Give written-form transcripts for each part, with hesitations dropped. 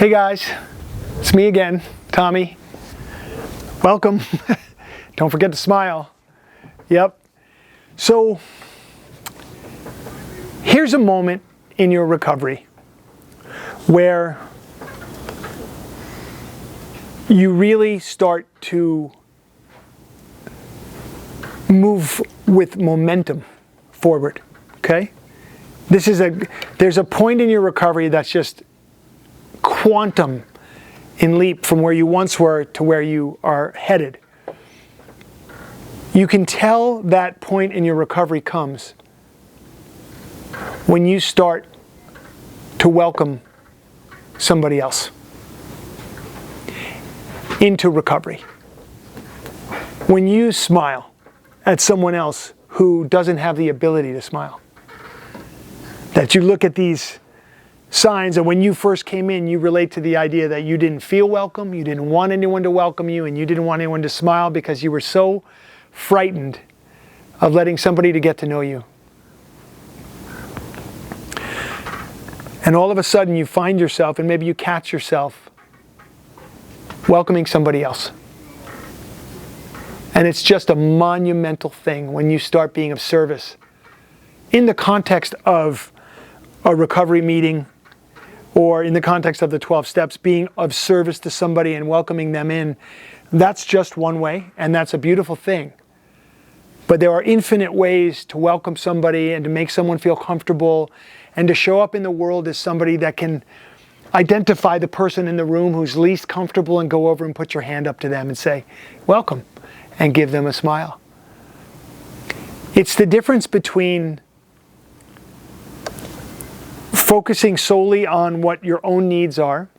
Hey guys, it's me again, Tommy. Welcome. Don't forget to smile. Yep. So, here's a moment in your recovery where you really start to move with momentum forward, okay? There's a point in your recovery that's just quantum in leap from where you once were to where you are headed. You can tell that point in your recovery comes when you start to welcome somebody else into recovery. When you smile at someone else who doesn't have the ability to smile. That you look at these signs, and when you first came in, you relate to the idea that you didn't feel welcome, you didn't want anyone to welcome you, and you didn't want anyone to smile because you were so frightened of letting somebody to get to know you. And all of a sudden you find yourself, and maybe you catch yourself, welcoming somebody else. And it's just a monumental thing when you start being of service. In the context of a recovery meeting, or in the context of the 12 steps, being of service to somebody and welcoming them in, that's just one way, and that's a beautiful thing. But there are infinite ways to welcome somebody and to make someone feel comfortable and to show up in the world as somebody that can identify the person in the room who's least comfortable and go over and put your hand up to them and say, welcome, and give them a smile. It's the difference between focusing solely on what your own needs are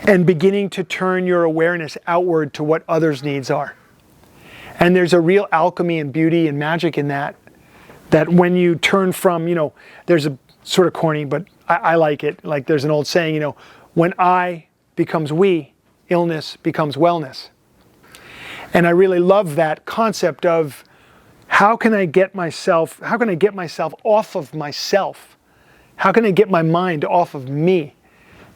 and beginning to turn your awareness outward to what others' needs are. And there's a real alchemy and beauty and magic in that when you turn from, there's a sort of corny, but I like it. Like there's an old saying, when I becomes we, illness becomes wellness. And I really love that concept of how can I get myself off of myself? How can I get my mind off of me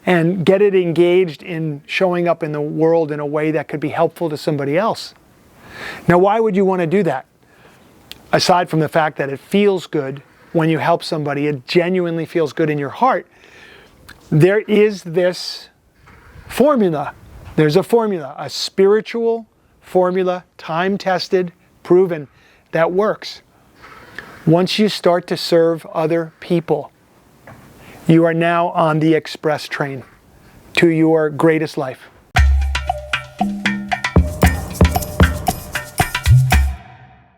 and get it engaged in showing up in the world in a way that could be helpful to somebody else? Now, why would you want to do that? Aside from the fact that it feels good when you help somebody, it genuinely feels good in your heart. There is this formula. There's a formula, a spiritual formula, time-tested, proven, that works. Once you start to serve other people, you are now on the express train to your greatest life.